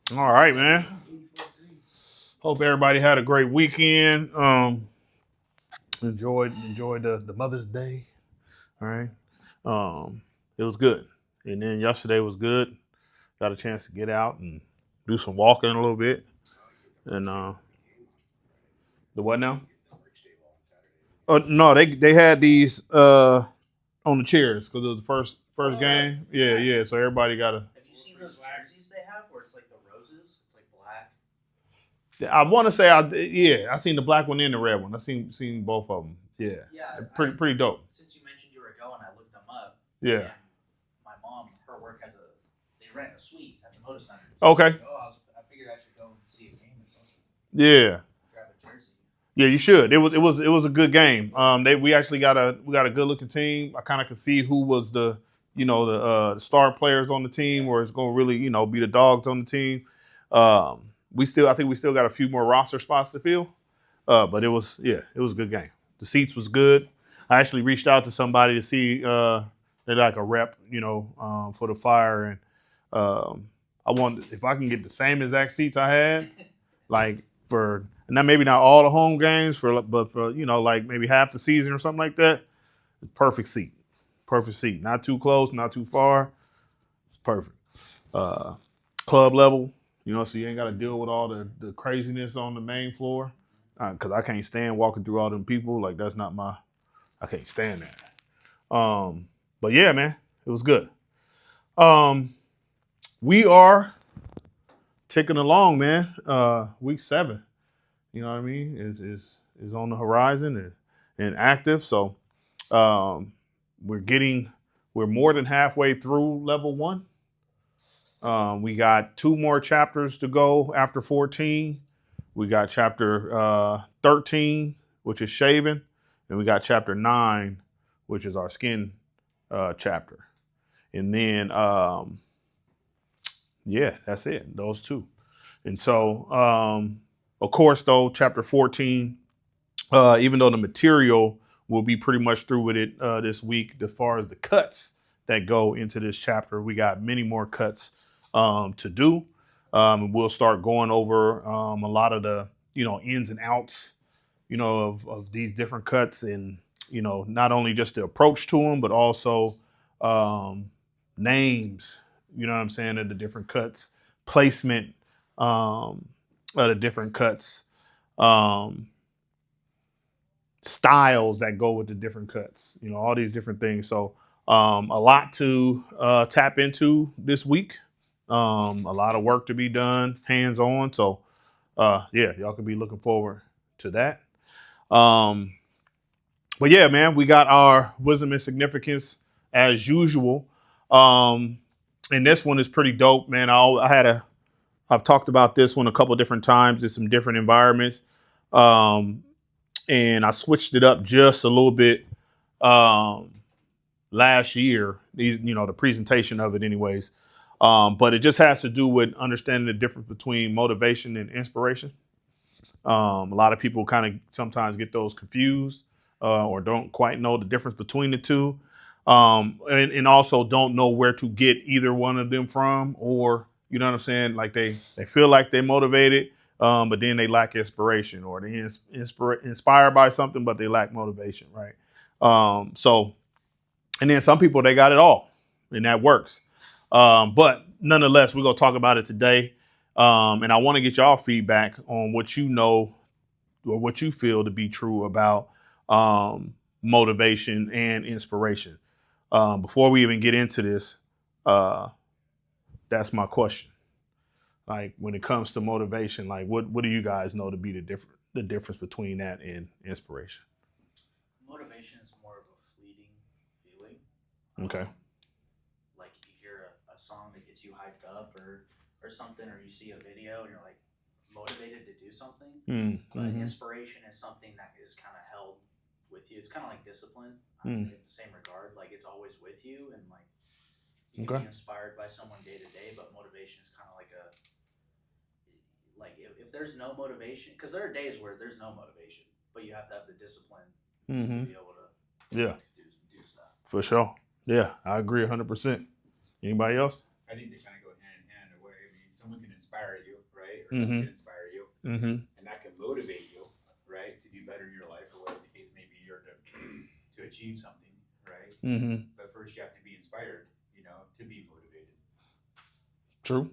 All right, man. Hope everybody had a great weekend. Enjoyed the Mother's Day. All right. It was good. And then yesterday was good. Got a chance to get out and do some walking a little bit. And the what now? No, they had these on the chairs because it was the first game. Yeah, yeah. So everybody got a. Have you seen those jerseys they have where it's like the roses? It's like black. I want to say I seen the black one and the red one. I seen both of them. Yeah, Yeah, pretty dope. Since you mentioned you were going, I looked them up. Yeah. And my mom, her work has they rent a suite at the Moda Center. So Okay. like, I figured I should go and see a game or something. Yeah. Grab a jersey. Yeah, you should. It was a good game. We actually got a good looking team. I kind of could see who was the star players on the team, or it's going to really be the dogs on the team. I think we still got a few more roster spots to fill. But it was a good game. The seats was good. I actually reached out to somebody to see they're like a rep, for the Fire, and I want if I can get the same exact seats I had, like for maybe not all the home games but for like maybe half the season or something like that. Perfect seat, not too close, not too far. It's perfect. Uh, Club level, so you ain't got to deal with all the craziness on the main floor. Because I can't stand walking through all them people. Like that's not I can't stand that. But yeah, man, it was good. We are ticking along, man. Week 7, you know what I mean, is on the horizon and active. So we're more than halfway through level 1. We got 2 more chapters to go after 14. We got chapter 13, which is shaving, and we got chapter 9, which is our skin chapter. And then, that's it. Those 2. And so, of course, though, chapter 14, even though the material will be pretty much through with it this week, as far as the cuts that go into this chapter, we got many more cuts to do. We'll start going over a lot of the ins and outs of these different cuts, and not only just the approach to them, but also names, what I'm saying, of the different cuts, placement of the different cuts, um, styles that go with the different cuts, all these different things. So a lot to tap into this week. A lot of work to be done, hands on. So y'all can be looking forward to that. But yeah, man, we got our wisdom and significance as usual. And this one is pretty dope, man. I've talked about this one a couple different times in some different environments. And I switched it up just a little bit last year. The presentation of it, anyways. But it just has to do with understanding the difference between motivation and inspiration. A lot of people kind of sometimes get those confused or don't quite know the difference between the two. And also don't know where to get either one of them from, or, you know what I'm saying? Like they feel like they're motivated, but then they lack inspiration, or they inspired by something, but they lack motivation, right? And then some people, they got it all, and that works. But nonetheless, we're going to talk about it today. And I want to get y'all feedback on what you know or what you feel to be true about motivation and inspiration. Before we even get into this, that's my question. Like when it comes to motivation, like what do you guys know to be the difference between that and inspiration? Motivation is more of a fleeting feeling. Okay. Like you hear a song that gets you hyped up or something, or you see a video and you're like motivated to do something. But inspiration is something that is kind of held with you. It's kind of like discipline in the same regard. Like it's always with you, and like you can be inspired by someone day to day, but motivation is kind of like if there's no motivation, because there are days where there's no motivation, but you have to have the discipline to be able to do stuff. For sure. Yeah, I agree 100%. Anybody else? I think they kind of go hand in hand in a way. I mean, someone can inspire you, right? Or someone can inspire you, and that can motivate you, right, to do better in your life or whatever the case may be, or to achieve something, right? But first, you have to be inspired, to be motivated. True.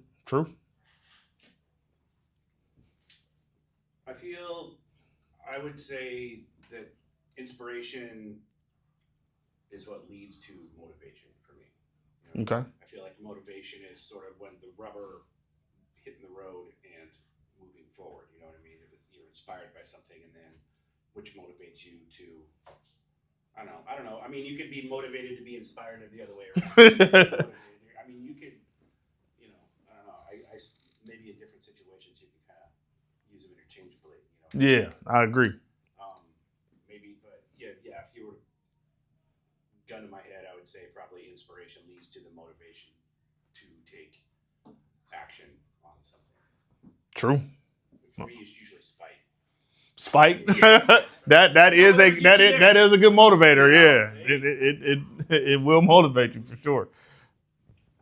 I would say that inspiration is what leads to motivation for me. Okay. I feel like motivation is sort of when the rubber hitting the road and moving forward. You know what I mean? You're inspired by something, and then which motivates you to. I don't know. I mean, you could be motivated to be inspired in the other way around. I mean, you could. I don't know. I maybe in different situations you can kind of use them interchangeably. Yeah, I agree. Maybe, but yeah. If you were gun to my head, I would say probably inspiration leads to the motivation to take action on something. True. For me, it's usually spite. Spite. that is a good motivator. Yeah, it will motivate you for sure.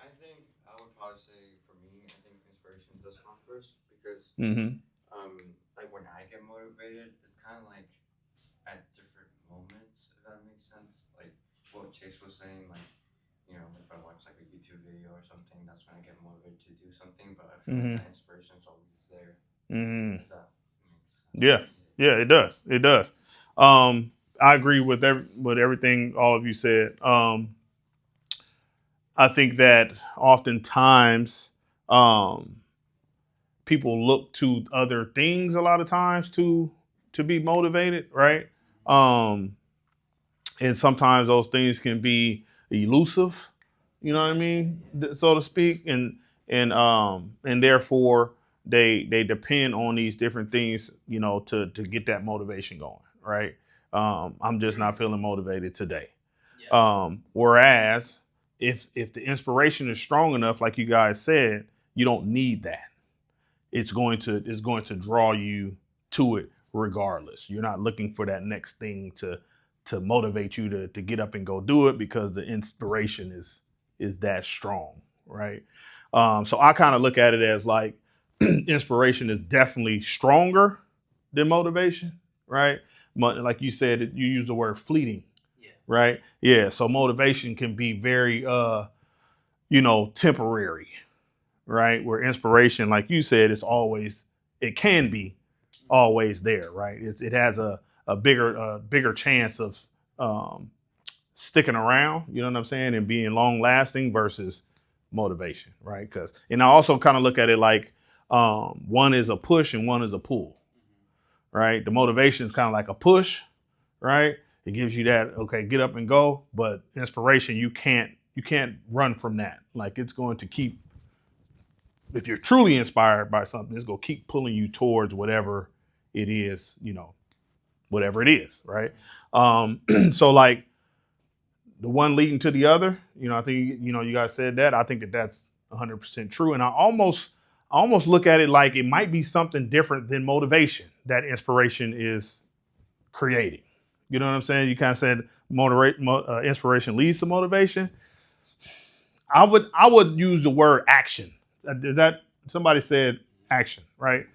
I think I would probably say for me, I think inspiration does come first because like when I get motivated, it's kind of like at different moments, if that makes sense. Like what Chase was saying, like if I watch like a YouTube video or something, that's when I get motivated to do something. But I feel like that inspiration is always there. If that makes sense. Yeah, it does. It does. I agree with everything all of you said. I think that oftentimes people look to other things a lot of times to be motivated, right? And sometimes those things can be elusive, you know what I mean, so to speak, and therefore they depend on these different things, to get that motivation going, right? I'm just not feeling motivated today. Whereas if the inspiration is strong enough, like you guys said, you don't need that. It's going to draw you to it regardless. You're not looking for that next thing to motivate you to get up and go do it because the inspiration is that strong, right? So I kind of look at it as like inspiration is definitely stronger than motivation, right? Like you said, you use the word fleeting, right? Yeah. So motivation can be very, temporary, right? Where inspiration, like you said, it can be always there, right? It has a bigger chance of sticking around, you know what I'm saying, and being long lasting versus motivation, right? And I also kind of look at it like one is a push and one is a pull, right? The motivation is kind of like a push, right? It gives you that, okay, get up and go. But inspiration, you can't run from that. Like it's going to keep, if you're truly inspired by something, it's going to keep pulling you towards whatever it is, whatever it is, right? So like the one leading to the other, I think, you guys said that. I think that's 100% true. And I almost look at it like it might be something different than motivation that inspiration is creating. You know what I'm saying? You kind of said inspiration leads to motivation. I would use the word action. Is that somebody said action, right?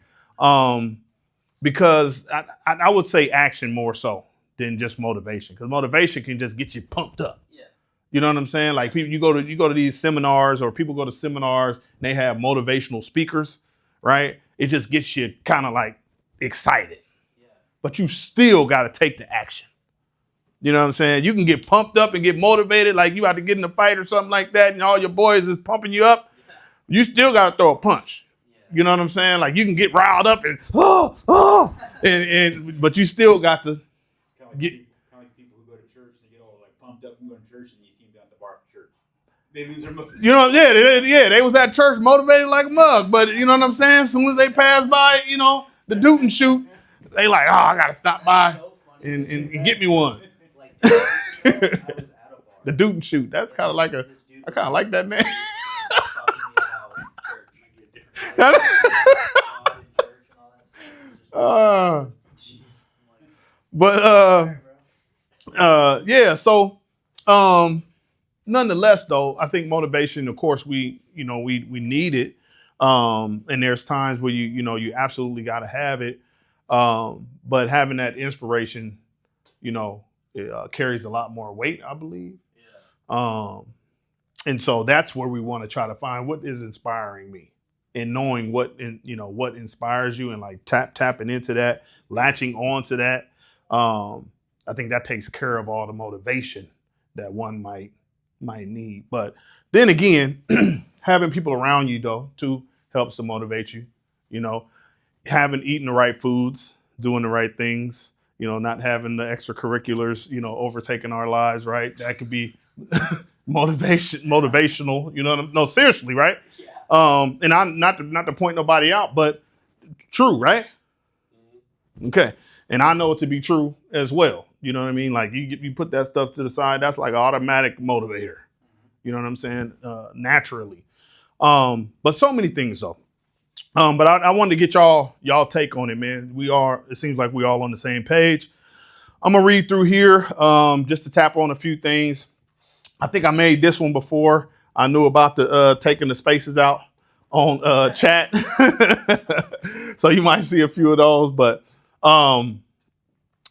Because I would say action more so than just motivation, because motivation can just get you pumped up. Yeah. You know what I'm saying? Like people, you go to these seminars, or people go to seminars and they have motivational speakers, right? It just gets you kind of like excited, but you still got to take the action. You know what I'm saying? You can get pumped up and get motivated, like you about to get in a fight or something like that, and all your boys is pumping you up. You still got to throw a punch. You know what I'm saying? Like you can get riled up and but you still got to get. Kind of like people who go to church and get all like pumped up from going to church, and you see them down at the bar for church. They lose their motivation. They was at church motivated like a mug, but you know what I'm saying? As soon as they pass by, the doot and shoot, they like, I gotta stop by and get me one. I was at a bar. The doot and shoot. That's kind of like I kind of like that, man. So nonetheless though, I think motivation, of course, we need it. And there's times where you absolutely got to have it. But having that inspiration, it carries a lot more weight, I believe. Yeah. And so that's where we want to try to find what is inspiring me, and knowing what inspires you, and like tapping into that, latching on to that. I think that takes care of all the motivation that one might need. But then again, having people around you though too helps to motivate you. Having eaten the right foods, doing the right things. Not having the extracurriculars, overtaking our lives. Right, that could be motivational. No, seriously, right? Yeah. And I'm not to point nobody out, but true, right? Okay, and I know it to be true as well. You know what I mean? Like you put that stuff to the side, that's like an automatic motivator. You know what I'm saying? Naturally. But so many things though. But I wanted to get y'all take on it, man. It seems like we all on the same page. I'm gonna read through here just to tap on a few things. I think I made this one before. I knew about the taking the spaces out on chat. So you might see a few of those, but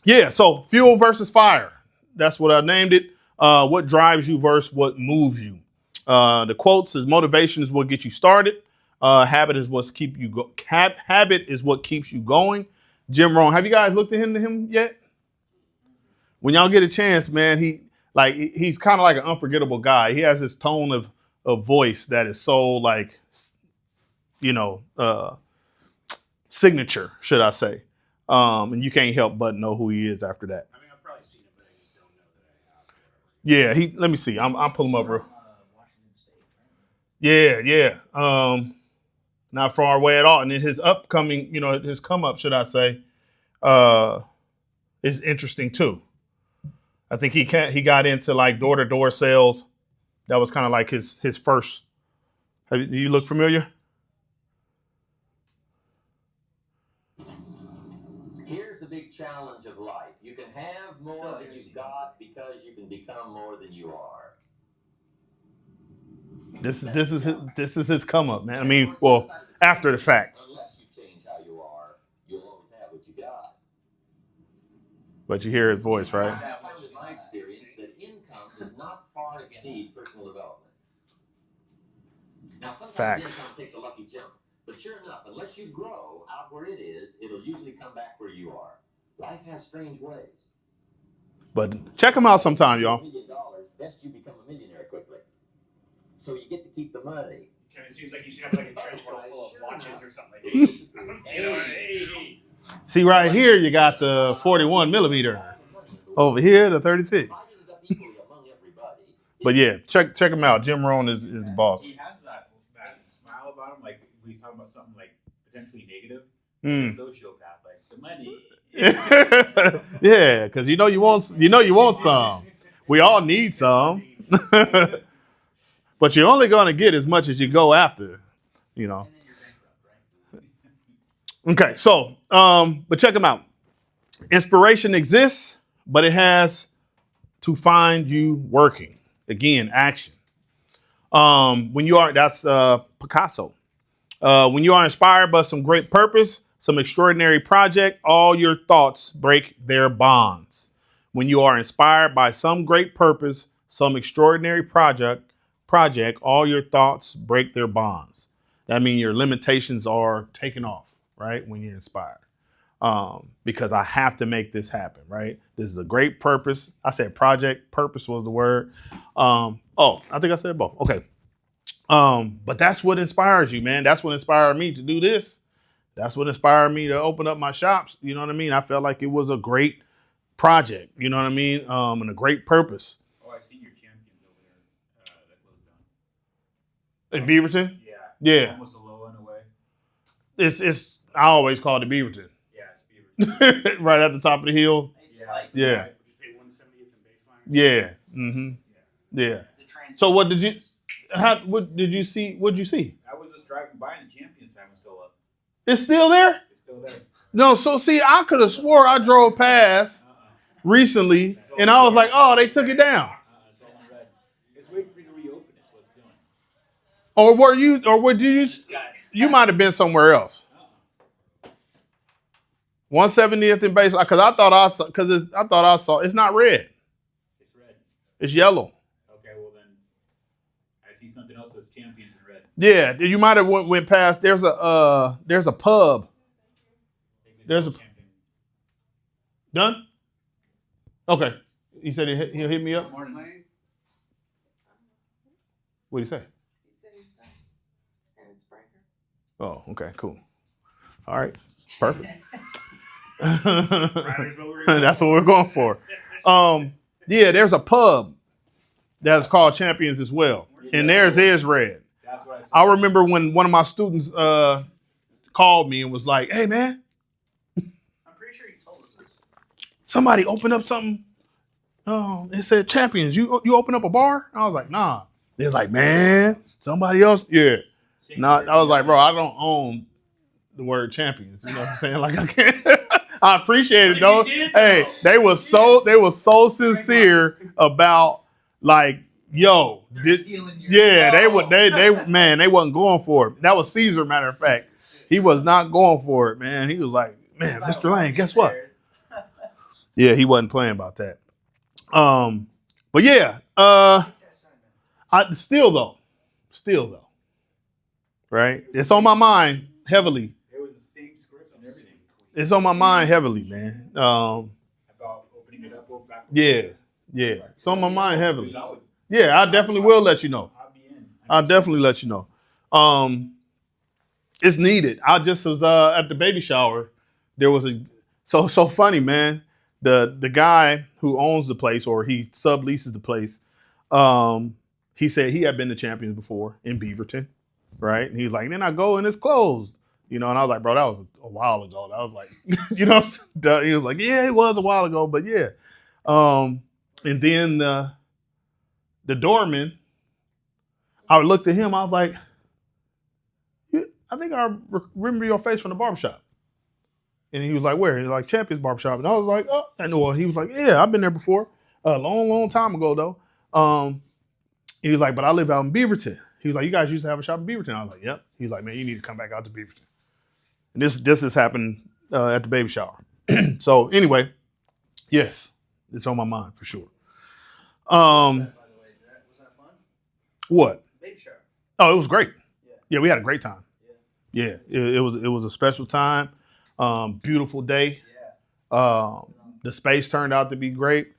yeah, so fuel versus fire. That's what I named it. What drives you versus what moves you. The quote says, motivation is what gets you started. Habit is what keeps you going. Jim Rohn. Have you guys looked at him yet? When y'all get a chance, man, he's kind of like an unforgettable guy. He has this tone of voice that is so like, signature, should I say. And you can't help but know who he is after that. I mean, I've probably seen him, but I just don't know that I have. Yeah, let me see. I'll pull him up real. Washington State, right? Yeah. Not far away at all. And then his upcoming, his come up, should I say, is interesting too. I think he got into like door-to-door sales. That was kind of like his first. Do you look familiar? Here's the big challenge of life. You can have more than you've got because you can become more than you are. This is his come up, man. I mean, well, after the fact. Unless you change how you are, you'll always have what you got. But you hear his voice, right? I found in my experience that income does not far exceed personal development. Now, sometimes income takes a lucky jump, but sure enough, unless you grow out where it is, it'll usually come back where you are. Life has strange ways. But check him out sometime, y'all. $1 million, best you become a millionaire quickly. So you get to keep the money. Kind of seems like you should have like a trench coat full of watches or something. Hey. See, right here, you got the 41 millimeter. Over here, the 36. But yeah, check him out. Jim Rohn is the boss. He has that smile about him, like we talking about something like potentially negative. Like a sociopath, like the money. Yeah, because you want some. We all need some. But you're only going to get as much as you go after, Okay, so, but check them out. Inspiration exists, but it has to find you working. Again, action. That's Picasso. When you are inspired by some great purpose, some extraordinary project, all your thoughts break their bonds. When you are inspired by some great purpose, some extraordinary project, all your thoughts break their bonds. That means your limitations are taken off, right? When you're inspired. Because I have to make this happen, right? This is a great purpose. I said project, purpose was the word. I think I said both. Okay. But that's what inspires you, man. That's what inspired me to do this. That's what inspired me to open up my shops. You know what I mean? I felt like it was a great project, you know what I mean? And a great purpose. Oh, I see your champions over there that closed down. In Beaverton? Yeah. Almost a low in a way. It's I always call it Beaverton. Yeah, it's Beaverton. Right at the top of the hill. Yeah. Would you say 170th and baseline? Yeah. Mm-hmm. Yeah. So what did you see? What'd you see? I was just driving by and the champion sign was still up. It's still there? It's still there. No, so see, I could have swore I drove past recently and I was like, oh, they took it down. It's all in red. It's waiting for you to reopen. Is what it's doing. Or did You might have been somewhere else. 170th in base, because I thought I saw. It's not red. It's red. It's yellow. Okay, well then, I see something else that's champions in red. Yeah, you might have went past. There's a pub. There's a done. Okay, he said he'll hit me up. What do you say? He said he's done. And it's breaker. Oh, okay, cool. All right, perfect. That's what we're going for. Yeah, there's a pub that's called Champions as well, and theirs is red. I remember when one of my students called me and was like, "Hey, man, I'm pretty sure you told us this. somebody opened up something. It said Champions. You open up a bar?" I was like, "Nah." They're like, "Man, somebody else." Yeah. Not. I was like, "Bro, I don't own the word Champions." You know what I'm saying? Like, I can't. I appreciate it though. Hey, they were so sincere about like, yo, they wasn't going for it. That was Caesar, matter of fact. He was not going for it, man. He was like, "Man, Mr. Lane, guess what?" Yeah, he wasn't playing about that. But yeah, still though, right? It's on my mind heavily. It was the same script and everything. It's on my mind heavily, man. About opening it up. Yeah. It's on my mind heavily. Yeah, I definitely will let you know. I'll definitely let you know. It's needed. I just was at the baby shower. There was so funny, man. The guy who owns the place, or he subleases the place, he said he had been to Champions before in Beaverton, right? And he was like, then I go and it's closed. You know, and I was like, bro, that was a while ago. I was like, you know, he was like, yeah, it was a while ago, but yeah. And then the doorman, I looked at him, I was like, I think I remember your face from the barbershop. And he was like, where? He was like, Champions Barbershop. And I was like, oh, and well, he was like, yeah, I've been there before. A long time ago, though. He was like, but I live out in Beaverton. He was like, you guys used to have a shop in Beaverton. I was like, yep. He was like, man, you need to come back out to Beaverton. And this has happened at the baby shower. So anyway, yes, it's on my mind for sure. Was that fun? What? Baby shower. Oh, it was great. Yeah. Yeah, we had a great time. Yeah, it was a special time. Beautiful day. Yeah. The space turned out to be great.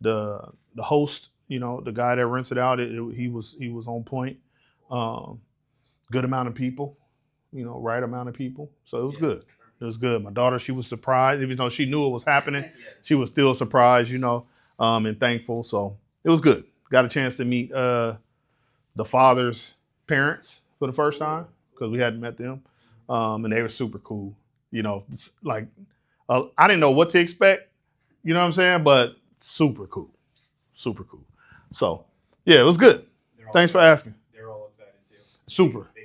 The host, you know, the guy that rents it out, he was on point. Good amount of people, you know, right amount of people. So it was good. It was good. My daughter, she was surprised, even though she knew it was happening. She was still surprised, you know, and thankful. So it was good. Got a chance to meet the father's parents for the first time because we hadn't met them, and they were super cool. You know, like I didn't know what to expect. You know what I'm saying? But super cool. So yeah, it was good. Thanks for asking. They're all excited too.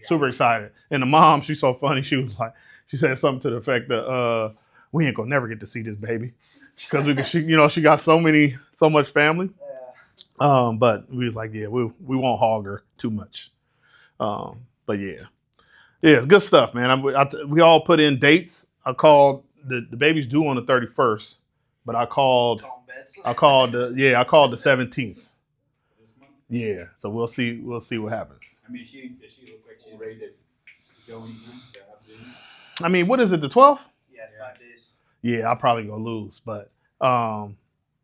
Super excited. And the mom, she's so funny. She was like, she said something to the effect that we ain't gonna never get to see this baby because she got so much family. Yeah. But we was like, yeah, we won't hog her too much. But yeah, it's good stuff, man. We all put in dates. I called the baby's due on the 31st, but I called the 17th. Yeah, so we'll see what happens. I mean, does she look like she's ready to go anytime? I mean, what is it, the 12th? Yeah, 5 days. Yeah, I'll probably go lose, but You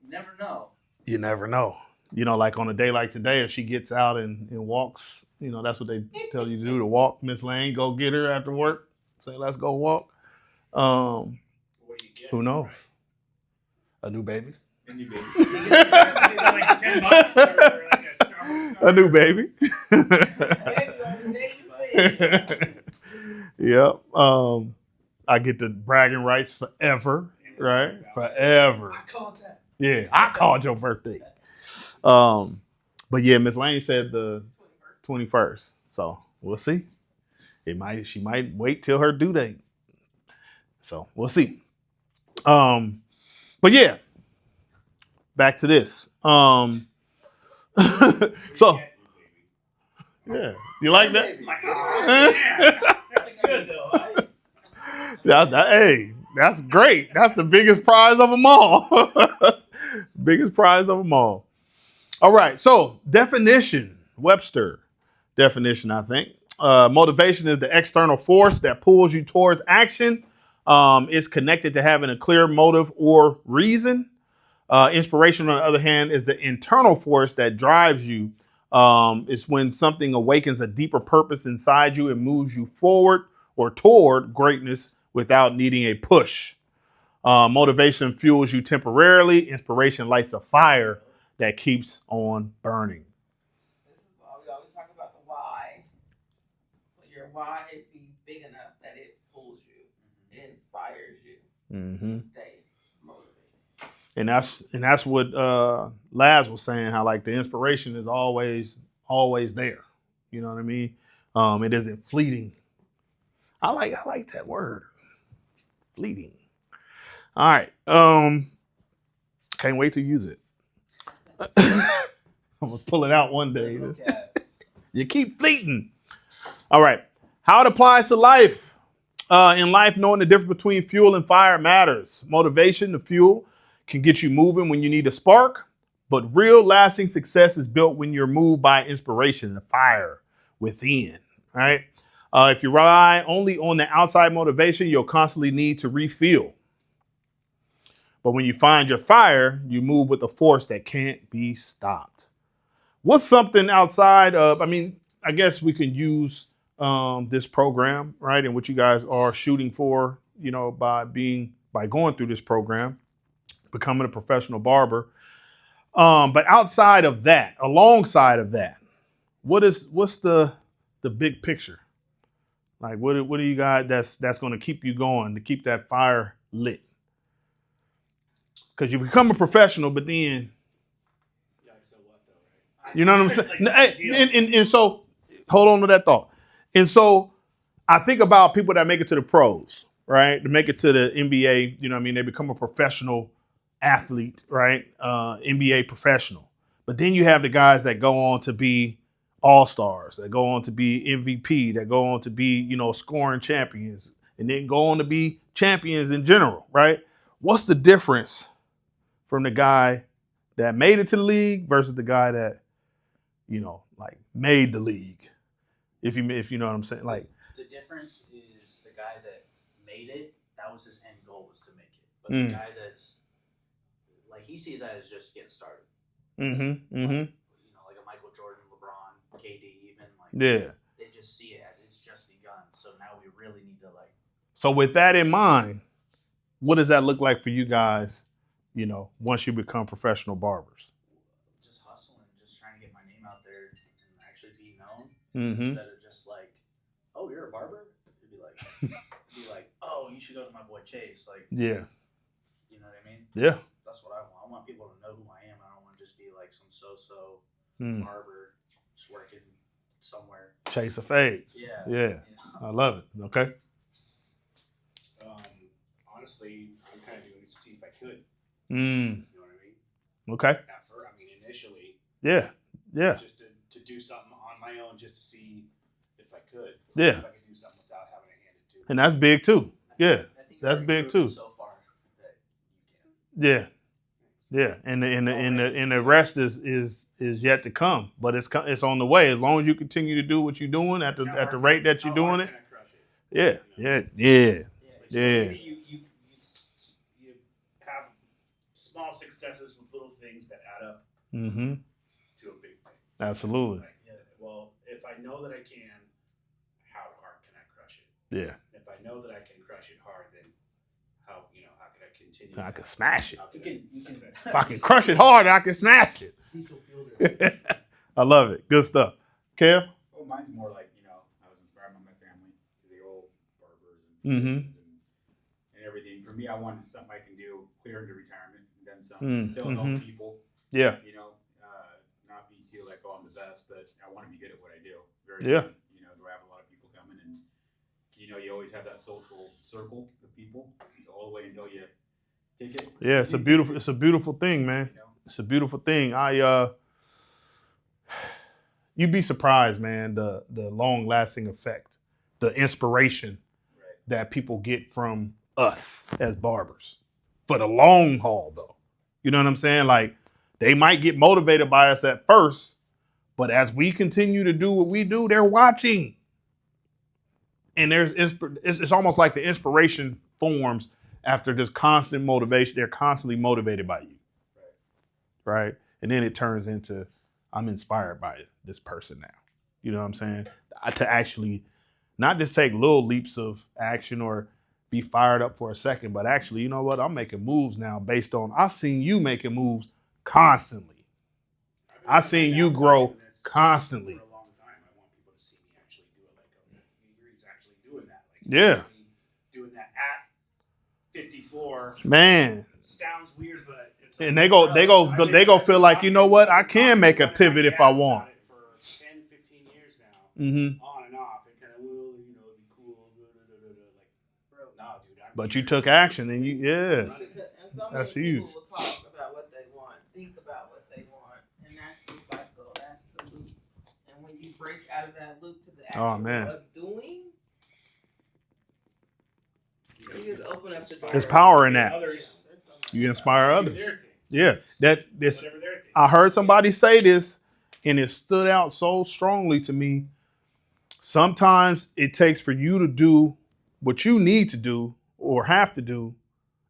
never know. you never know. You know, like on a day like today, if she gets out and walks, you know, that's what they tell you to do, to walk. Miss Lane, go get her after work. Say, let's go walk. What do you get? Who knows? A new baby. A new baby. Like $10 or like a Starbucks A new baby. Yep. I get the bragging rights forever, right? Forever. I called that. Yeah, I called your birthday. But yeah, Miss Lane said the 21st. So we'll see. She might wait till her due date. So we'll see. But yeah, back to this. So yeah, you like that? Like, oh, yeah. That's good though. Hey, that's great. That's the biggest prize of them all. Biggest prize of them all. All right. So definition, Webster definition, I think. Motivation is the external force that pulls you towards action. It's connected to having a clear motive or reason. Inspiration, on the other hand, is the internal force that drives you. It's when something awakens a deeper purpose inside you and moves you forward or toward greatness without needing a push. Motivation fuels you temporarily. Inspiration lights a fire that keeps on burning. This is why we always talk about the why. So your why be big enough that it pulls you, it inspires you to stay motivated. And that's what Laz was saying, how like the inspiration is always there. You know what I mean? It isn't fleeting. I like that word. Fleeting. All right. Can't wait to use it. I'm gonna pull it out one day. You keep fleeting. All right. How it applies to life. In life, knowing the difference between fuel and fire matters. Motivation, the fuel, can get you moving when you need a spark, but real lasting success is built when you're moved by inspiration, the fire within. Right? If you rely only on the outside motivation, you'll constantly need to refuel. But when you find your fire, you move with a force that can't be stopped. What's something outside of, I guess we can use this program, right? And what you guys are shooting for, by going through this program, becoming a professional barber. But outside of that, alongside of that, what's the big picture? Like, what do you got that's going to keep you going, to keep that fire lit? Because you become a professional, but then, So what though, right? you know what I'm saying? And so, hold on to that thought. And so, I think about people that make it to the pros, right? To make it to the NBA, they become a professional athlete, right? NBA professional. But then you have the guys that go on to be all-stars, that go on to be MVP, that go on to be, scoring champions, and then go on to be champions in general, right? What's the difference from the guy that made it to the league versus the guy that, made the league? If you know what I'm saying, like the difference is the guy that made it. That was his end goal, was to make it. But the guy that's like, he sees that as just getting started. Like a Michael Jordan, LeBron, KD, even they just see it as it's just begun. So now we really need to So with that in mind, what does that look like for you guys? Once you become professional barbers. Just hustling, just trying to get my name out there and actually be known, instead of just like, oh, you're a barber? It'd be like, oh, you should go to my boy Chase. Like, yeah. You know what I mean? Yeah. That's what I want. I want people to know who I am. I don't want to just be like some so-so barber just working somewhere. Chase of fades. Yeah. I love it. Okay. Honestly, I'm kind of doing it to see if I could. You know what I mean? Okay. Initially. Yeah. Just to do something on my own, just to see if I could. Yeah. If I could do something without having a hand to. And that's big too. Yeah. I think That's big too. So far that you can. Yeah. And the rest is yet to come, but it's on the way. As long as you continue to do what you're doing at the rate that you're doing it. Yeah. You have small successes with little things that add up to a big thing. Absolutely. Well, if I know that I can, how hard can I crush it? Yeah. If I know that I can crush it hard, then how can I continue? I can smash it. You can If I can crush it hard, I can smash it. Cecil Fielder. I love it. Good stuff. Kev? Oh, mine's more like, I was inspired by my family. They all barbers and physicians and everything. For me, I wanted something I can do clear into retirement and then some. Still help people. Yeah. Not be too like, oh, I'm the best, but I want to be good at what I do. Very Yeah. good. Do I have a lot of people coming and, you always have that social circle of people all the way until you take it. Yeah, it's a beautiful thing, man. It's a beautiful thing. You'd be surprised, man, the long lasting effect the inspiration that people get from us as barbers for the long haul, though. You know what I'm saying? Like, they might get motivated by us at first, but as we continue to do what we do, they're watching. And it's almost like the inspiration forms after this constant motivation. They're constantly motivated by you. Right? And then it turns into, I'm inspired by this person now. You know what I'm saying? To actually not just take little leaps of action or be fired up for a second, but actually, you know what? I'm making moves now based on, I've seen you making moves constantly. I've seen you grow constantly. For a long time, I want people to see me actually do it. Like, he's actually doing that. Like, Yeah. Doing that at 54. Man. Sounds weird, but it's and they go feel like, you know what? I can make a pivot if I want. For 10, 15 years now, Mm-hmm. on and off, it kind of will, you know, be cool. Like, bro, nah, dude. But you took action, and you, And so many That's people huge. will talk about what they want, think about what they want, and that's the cycle, that's the loop. And when you break out of that loop to the actual of doing, you just open up the door. There's power in that. Others, You inspire others. their thing, Yeah, whatever their thing. I heard somebody say this, and it stood out so strongly to me. Sometimes it takes for you to do what you need to do or have to do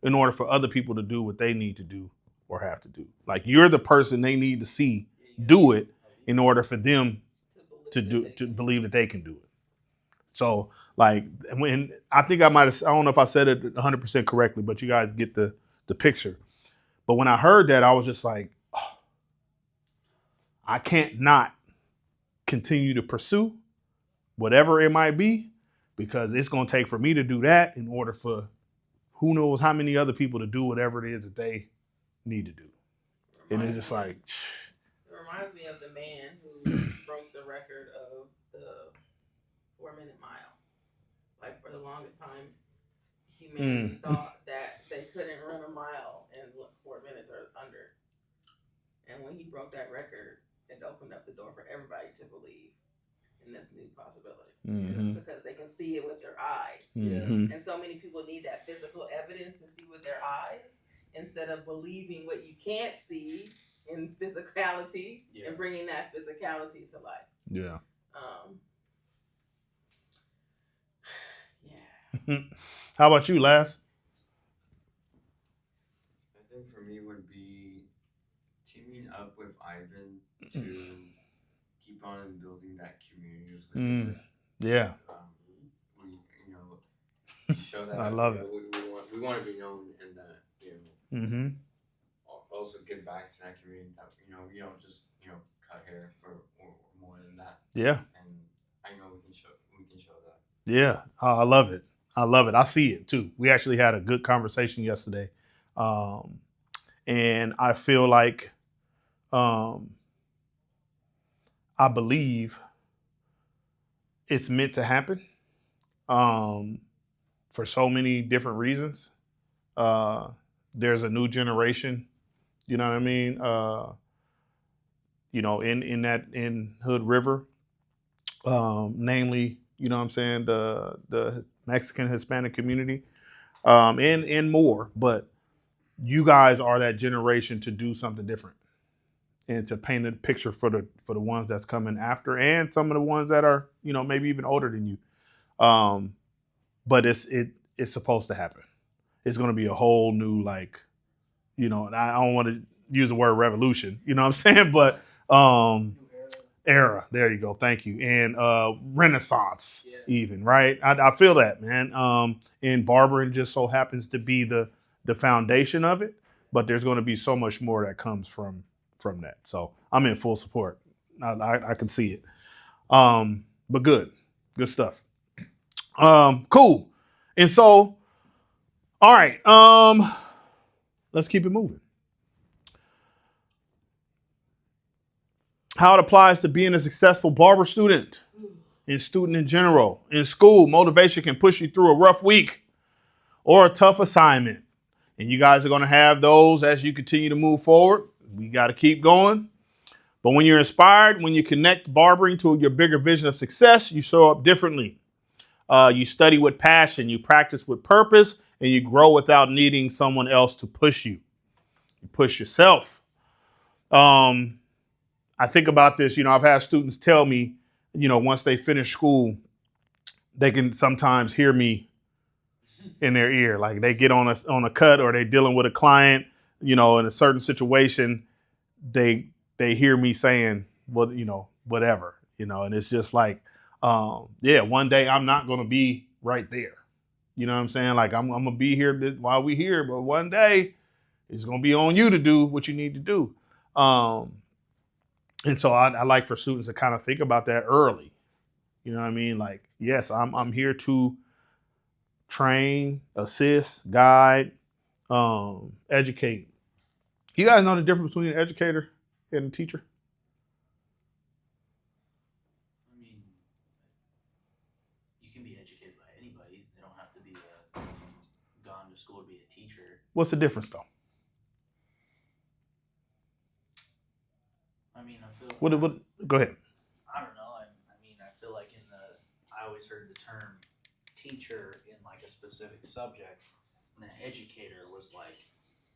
in order for other people to do what they need to do or have to do. Like, you're the person they need to see do it in order for them to believe that they can do it. So, like, when I think I don't know if I said it 100% correctly, but you guys get the picture. But when I heard that, I was just like, oh, I can't not continue to pursue whatever it might be, because it's going to take for me to do that in order for who knows how many other people to do whatever it is that they need to do. And it's just like, it reminds me of the man who broke the record of the 4-minute mile. Like, for the longest time, humanity thought that they couldn't run a mile in 4 minutes or under. And when he broke that record, it opened up the door for everybody to believe in this new possibility. mm-hmm. Because they can see it with their eyes. Mm-hmm. And so many people need that physical evidence to see with their eyes instead of believing what you can't see in physicality and bringing that physicality to life. Yeah. Yeah. How about you, Laz? I think for me would be teaming up with Ivan to keep on building that community. Yeah. We, you know, to show that I love it. We want to be known in that, you know. Mm-hmm. Also give back to that community. That, you know, we don't just, you know, cut hair or more than that. Yeah. And I know we can show that. Yeah. I love it. I love it. I see it too. We actually had a good conversation yesterday. And I feel like I believe it's meant to happen for so many different reasons. There's a new generation, you know what I mean? You know, in Hood River, namely, you know what I'm saying, the Mexican Hispanic community, and more, but you guys are that generation to do something different and to paint a picture for the ones that's coming after, and some of the ones that are, you know, maybe even older than you. But it's supposed to happen. It's going to be a whole new, like, you know, and I don't want to use the word revolution, you know what I'm saying? But era. There you go. Thank you. And Renaissance, even, right? I feel that, man. And Barber just so happens to be the foundation of it, but there's going to be so much more that comes from that. So I'm in full support. I can see it. But good stuff. Cool. And so, all right. Let's keep it moving. How it applies to being a successful barber student and student in general. In school, motivation can push you through a rough week or a tough assignment. And you guys are going to have those as you continue to move forward. We got to keep going. But when you're inspired, when you connect barbering to your bigger vision of success, you show up differently. You study with passion, you practice with purpose, and you grow without needing someone else to push you. You push yourself. I think about this, I've had students tell me, once they finish school, they can sometimes hear me in their ear. Like they get on a cut or they're dealing with a client, in a certain situation, they hear me saying, well, whatever, and it's just like, one day I'm not going to be right there. You know what I'm saying? Like I'm going to be here while we here, but one day it's going to be on you to do what you need to do. And so I like for students to kind of think about that early. You know what I mean? Like, yes, I'm here to train, assist, guide, educate. You guys know the difference between an educator and a teacher? I mean, you can be educated by anybody. They don't have to be gone to school to be a teacher. What's the difference, though? I mean, I feel. What? Go ahead. I don't know. I mean, I feel like I always heard the term teacher in like a specific subject, and an educator was like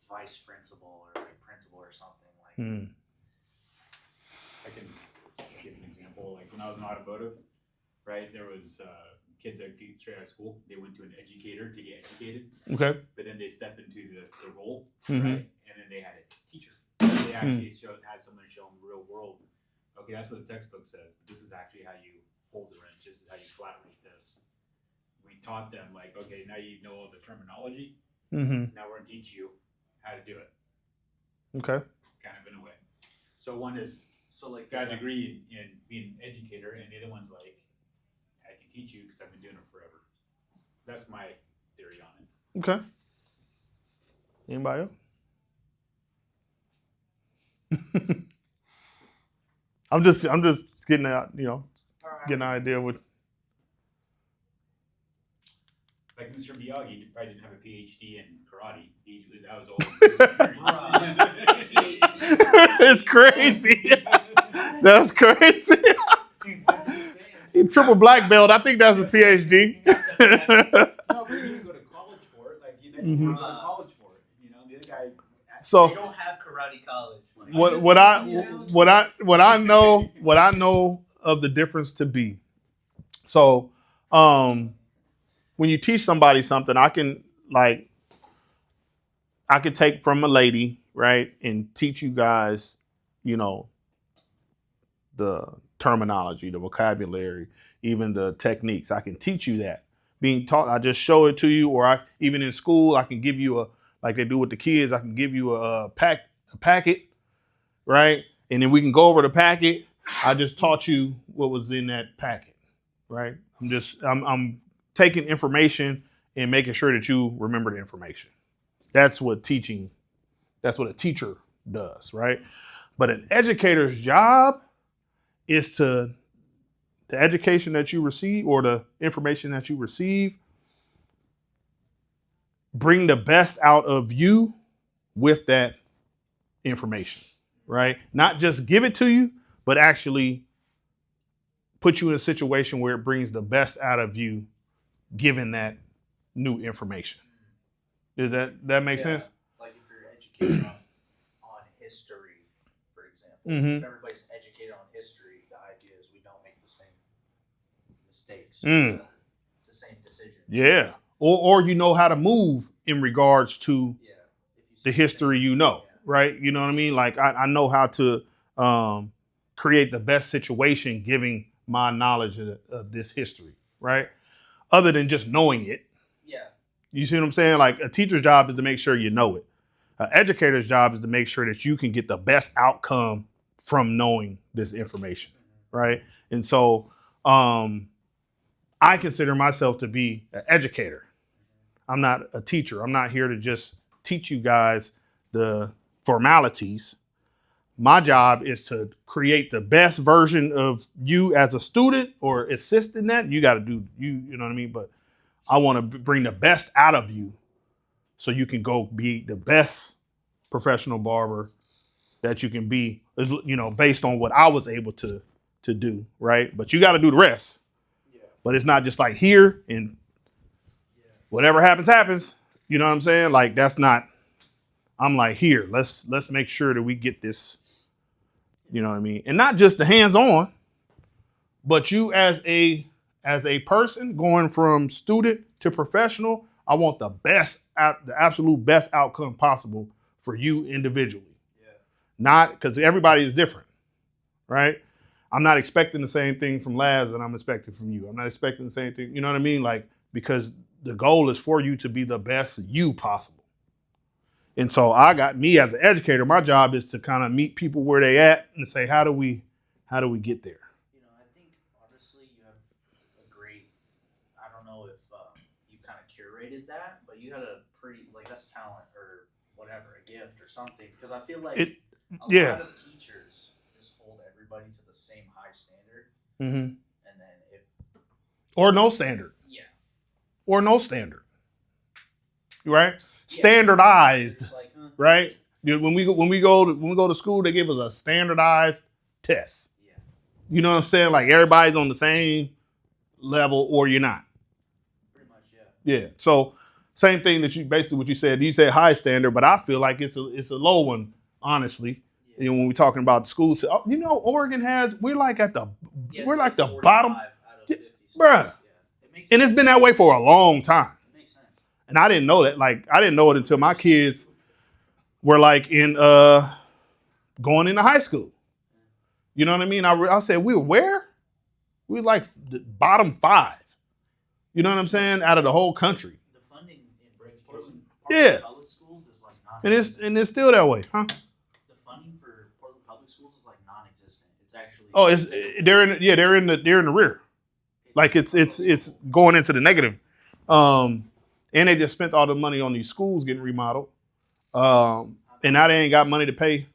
vice principal or like principal or something like. I can give an example. Like when I was in automotive, right, there was kids that get straight out of school. They went to an educator to get educated. Okay. But then they stepped into the role, Mhm. right? And then they had a teacher. They actually had someone show them real world. Okay, that's what the textbook says. But this is actually how you hold the wrench. This is how you flat rate this. We taught them like, okay, now you know all the terminology. Mm-hmm. Now we're gonna teach you how to do it. Okay. Kind of in a way. So one is So like got a degree in being an educator, and the other one's like, I can teach you because I've been doing it forever. That's my theory on it. Okay. Anybody else? I'm just getting out, getting an idea what. Like Mr. Miyagi probably didn't have a PhD in karate. That was all. It's crazy. That's crazy. He triple black belt. I think that's a PhD. No, but you didn't go to college for it. Like you didn't go to college for it. The other guy. So they don't have karate college. what I know of the difference to be. So when you teach somebody something, I can take from a lady, right, and teach you guys, the terminology, the vocabulary, even the techniques. I can teach you that. Being taught, I just show it to you, or even in school, I can give you like they do with the kids, I can give you a packet, right? And then we can go over the packet. I just taught you what was in that packet, right? I'm taking information and making sure that you remember the information. That's what a teacher does, right? But an educator's job is the education that you receive or the information that you receive, bring the best out of you with that information, right? Not just give it to you, but actually put you in a situation where it brings the best out of you given that new information. Does that make sense? Like if you're educated on history, for example, if everybody's educated on history, the idea is we don't make the same mistakes, the same decisions. Yeah. Or you know how to move in regards to the history right? You know what I mean? Like I know how to create the best situation giving my knowledge of this history, right? Other than just knowing it. Yeah. You see what I'm saying? Like a teacher's job is to make sure you know it. An educator's job is to make sure that you can get the best outcome from knowing this information, right? And so I consider myself to be an educator. I'm not a teacher. I'm not here to just teach you guys the formalities. My job is to create the best version of you as a student or assist in that. You got to do, you know what I mean? But I want to bring the best out of you so you can go be the best professional barber that you can be, based on what I was able to do, right? But you got to do the rest. Yeah. but it's not just like here and whatever happens, happens. You know what I'm saying? Like that's not, I'm like, here, let's make sure that we get this, you know what I mean? And not just the hands-on, but you as a person going from student to professional, I want the absolute best outcome possible for you individually. Yeah. Not because everybody is different, right? I'm not expecting the same thing from Laz that I'm expecting from you. I'm not expecting the same thing. You know what I mean? Like, because the goal is for you to be the best you possible. And so I got me as an educator, my job is to kind of meet people where they at and say, how do we get there? You know, I think honestly you have a great, I don't know if you kind of curated that, but you had a pretty, like that's talent or whatever, a gift or something. Because I feel like a lot of teachers just hold everybody to the same high standard. Mm-hmm. And then if. Or no standard. Yeah. Or no standard. Right? Standardized, like, right? When we go to school, they give us a standardized test. Yeah. You know what I'm saying? Like everybody's on the same level, or you're not. Pretty much, yeah. Yeah. So same thing that you basically what you said. You said high standard, but I feel like it's a low one, honestly. Yeah. You know, when we're talking about schools, you know, Oregon we're like at the bottom, out of 50 bruh. Yeah. And it's been that way for a long time. And I didn't know that. Like, I didn't know it until my kids were like in going into high school. You know what I mean? I said, we were where? We were like the bottom 5. You know what I'm saying? Out of the whole country. The funding in Portland public schools is like non-existent. And it's still that way, huh? The funding for Portland public schools is like non-existent. It's actually they're in the rear. Like it's going into the negative. And they just spent all the money on these schools getting remodeled. And now they ain't got money to pay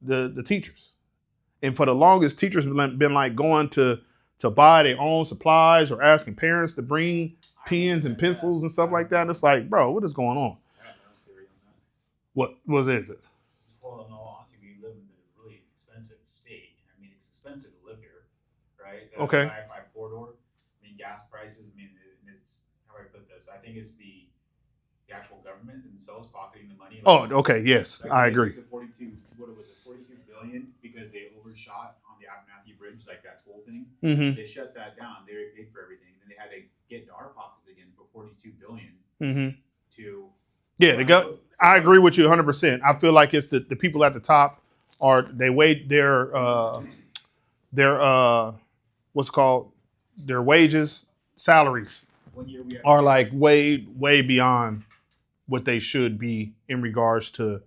the teachers. And for the longest, teachers have been like going to buy their own supplies or asking parents to bring pens and pencils and stuff like that. And it's like, bro, what is going on? What was it? Well, in all honesty, we live in a really expensive state. I mean, it's expensive to live here, right? Okay. I corridor. I mean, gas prices. I mean, it's how do I put this? I think it's the actual government themselves pocketing the money. Like, okay, yes, like I agree. 42 billion because they overshot on the Abernathy Bridge, like that toll thing. Mm-hmm. They shut that down. They already paid for everything. Then they had to get into our pockets again for 42 billion. Mm-hmm. To I agree with you 100%. I feel like it's the people at the top their what's it called, their wages, salaries are like way beyond what they should be in regards to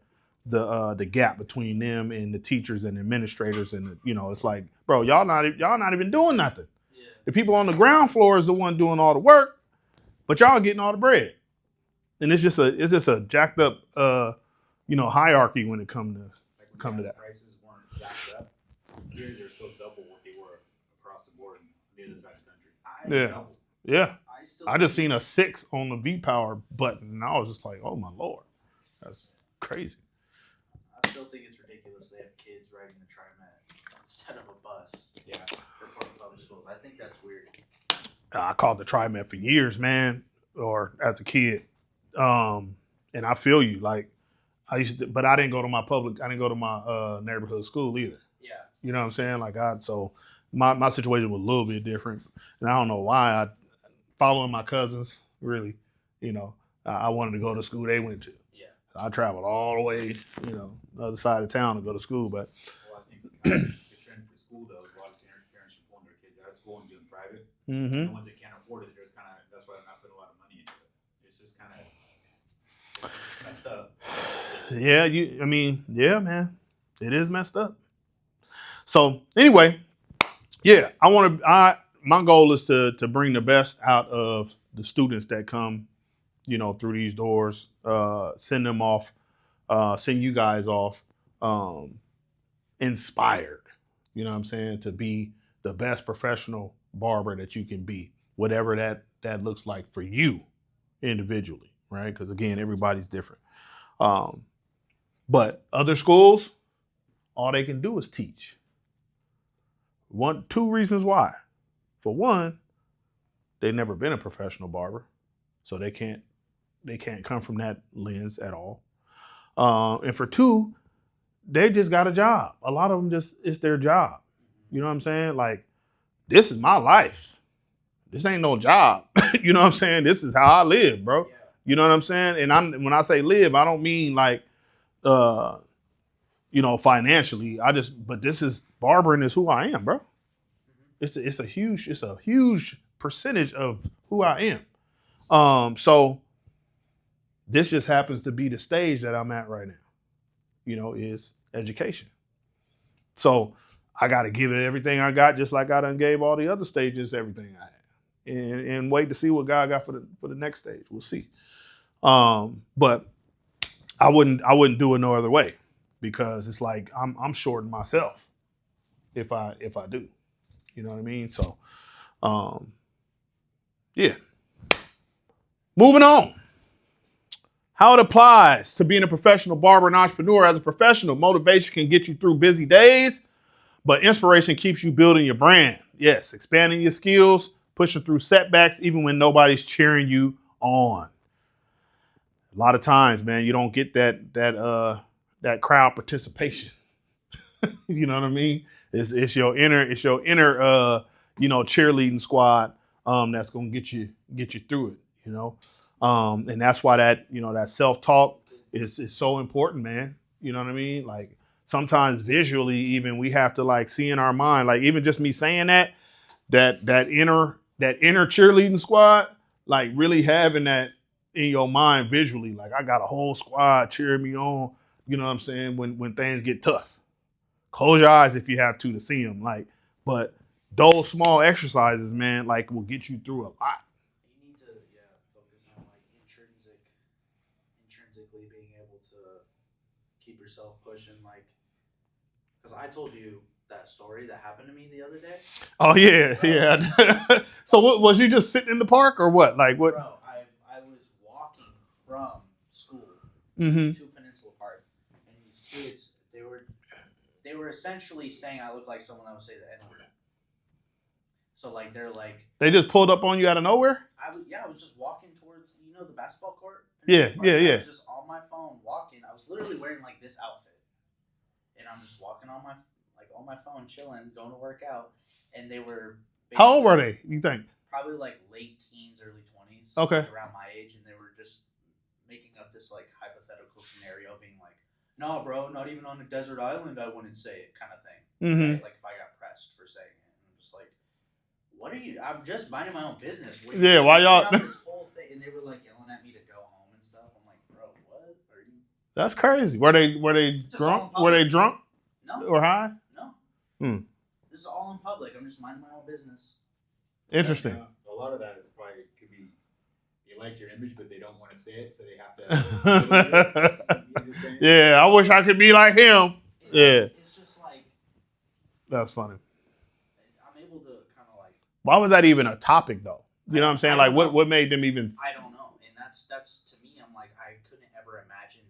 the gap between them and the teachers and administrators. And it's like, bro, y'all not even doing nothing. Yeah. The people on the ground floor is the one doing all the work, but y'all getting all the bread. And it's just a jacked up hierarchy when it come to that. Prices weren't jacked up. Here they're still double what they were across the board in the other side of the country. Yeah. I just seen a 6 on the V-Power button, and I was just like, oh my Lord, that's crazy. I still think it's ridiculous they have kids riding the TriMet instead of a bus. Yeah. For Portland public schools. I think that's weird. I called the TriMet for years, man, or as a kid. And I feel you, like I used to, but I didn't go to my neighborhood school either. Yeah. You know what I'm saying? Like so my situation was a little bit different, and I don't know why. Following my cousins, really, I wanted to go to school they went to. Yeah. I traveled all the way, the other side of town to go to school, but. Well, I think the trend for school though is a lot of parents are pulling their kids out of school and doing private. Mm-hmm. And the ones that can't afford it, that's why they're not putting a lot of money into it. It's just kind of messed up. Yeah, man, it is messed up. So anyway, yeah, my goal is to bring the best out of the students that come, through these doors, send them off, send you guys off, inspired, you know what I'm saying, to be the best professional barber that you can be, whatever that looks like for you individually, right? Because again, everybody's different. But other schools, all they can do is teach. 2 reasons why. For one, They've never been a professional barber, so they can't come from that lens at all. And for two, they just got a job. A lot of them it's their job. You know what I'm saying? Like, this is my life. This ain't no job. You know what I'm saying? This is how I live, bro. Yeah. You know what I'm saying? And when I say live, I don't mean like, financially. But this is barbering is who I am, bro. It's a huge percentage of who I am. So this just happens to be the stage that I'm at right now, is education. So I got to give it everything I got, just like I done gave all the other stages everything I had, and wait to see what God got for the next stage. We'll see. But I wouldn't do it no other way, because it's like I'm shorting myself if I do. You know what I mean? So, yeah. Moving on. How it applies to being a professional barber and entrepreneur. As a professional, motivation can get you through busy days, but inspiration keeps you building your brand. Yes, expanding your skills, pushing through setbacks, even when nobody's cheering you on. A lot of times, man, you don't get that crowd participation. You know what I mean? It's your inner cheerleading squad that's gonna get you through it. And that's why that self-talk is so important, man. You know what I mean? Like, sometimes visually, even, we have to like see in our mind, like, even just me saying that inner cheerleading squad, like really having that in your mind visually, like, I got a whole squad cheering me on. You know what I'm saying? When things get tough, close your eyes if you have to see them. Like, but those small exercises, man, like, will get you through a lot. You need to focus on like intrinsically being able to keep yourself pushing, like, because I told you that story that happened to me the other day. Oh yeah, yeah. So what, was you just sitting in the park or what? Like, what? Bro, I was walking from school Mm-hmm. to Peninsula Park, and these kids, they were essentially saying I look like someone that would say the N-word. So like they just pulled up on you out of nowhere? I was just walking towards the basketball court. Yeah. I was just on my phone walking. I was literally wearing like this outfit, and I'm just walking on my phone, chilling, going to work out, and they were. How old were they, you think? Probably like late teens, early 20s. Okay. Around my age, and they were just making up this like hypothetical scenario, being like, "No, bro, not even on a desert island, I wouldn't say it," kind of thing. Mm-hmm. Right? Like, if I got pressed for saying it, and I'm just like, "What are you? I'm just minding my own business." Yeah, why y'all? This whole thing, and they were like yelling at me to go home and stuff. I'm like, "Bro, what are you?" That's crazy. Were they Just drunk? Were they drunk No, or high? no. This is all in public. I'm just minding my own business. Interesting. A lot of that is probably could be you like your image, but they don't want to say it, so they have to. Yeah, I wish I could be like him. Yeah. It's just like, That's funny. I'm able to kind of like. Why was that even a topic, though? You know what I'm saying? Like, what made them even? I don't know, and that's to me. I'm like, I couldn't ever imagine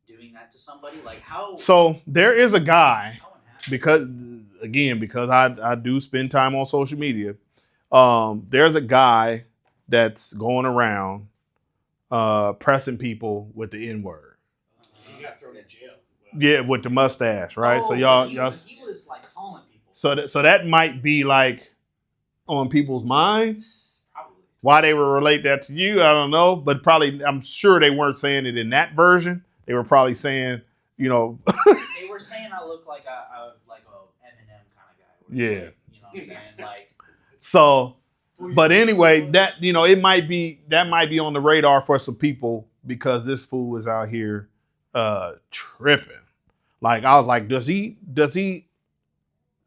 doing that to somebody. Like, how? So there is a guy, because I do spend time on social media. There's a guy that's going around pressing people with the N-word. He got thrown in jail. Yeah, with the mustache, right? So y'all, he was like calling people. So that might be like on people's minds. Probably. Why they would relate that to you, I don't know. But probably, I'm sure they weren't saying it in that version. They were probably saying, They were saying I look like a Eminem kind of guy. Yeah. Like, you know what I'm saying? Like. So, but anyway, that it might be on the radar for some people, because this fool is out here tripping. Like, I was like, does he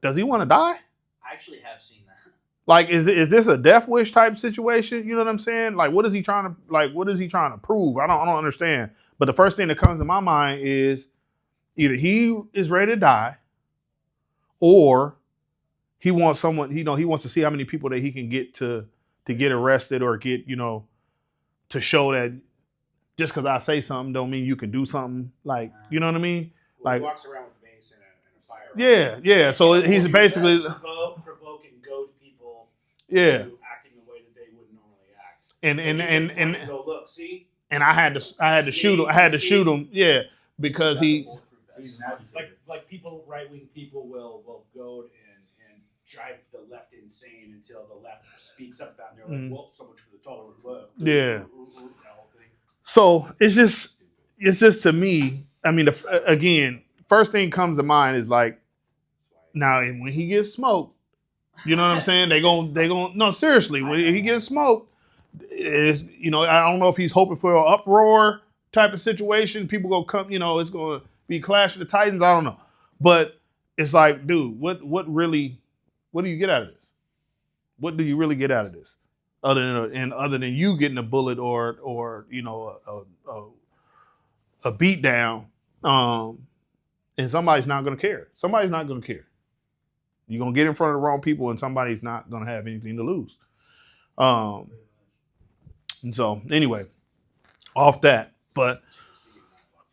want to die? I actually have seen that. Like, is this a death wish type situation? You know what I'm saying? Like, what is he trying to prove? I don't understand. But the first thing that comes to my mind is either he is ready to die, or he wants someone, he wants to see how many people that he can get to get arrested, or get, to show that just because I say something don't mean you can do something. Like, you know what I mean? Well, Like, he walks around with a mace and a firearm. Yeah. So he's basically provoke and goad people Yeah. to acting the way that they wouldn't and go look, see. And I had to shoot him. I had to shoot him. Yeah, because he. Like people, right wing people will go and drive the left insane until the left speaks up about it. They're like, well, so much for the tolerant left. Yeah. So it's just to me. I mean, again, first thing comes to mind is like, now when he gets smoked, you know what I'm saying? They gon' no, seriously, when he gets smoked, is, you know, I don't know if he's hoping for an uproar type of situation. People gonna come, you know, it's gonna be Clash of the Titans. I don't know, but it's like, dude, what do you get out of this? What do you really get out of this, other than you getting a bullet or you know a beat down, and somebody's not gonna care. Somebody's not gonna care. You're gonna get in front of the wrong people, and somebody's not gonna have anything to lose. And so anyway, off that, but